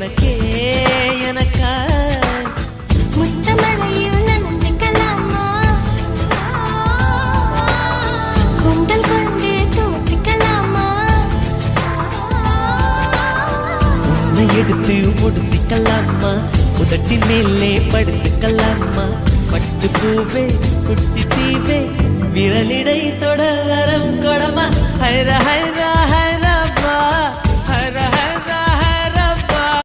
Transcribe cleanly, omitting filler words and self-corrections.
எனக்கே எனக்கா முத்தமழையில் நனைஞ்சுக்கலாமா குண்டல் கொண்டு துவட்டிக்கலாமா உன்னை எடுத்து முடித்துக்கலாமா உதட்டி மேலே படுத்துக்கலாமா பட்டு பூவே குட்டி தீவே விரலிடை தொட வரம் கொடமா ஹைரா ஹைரா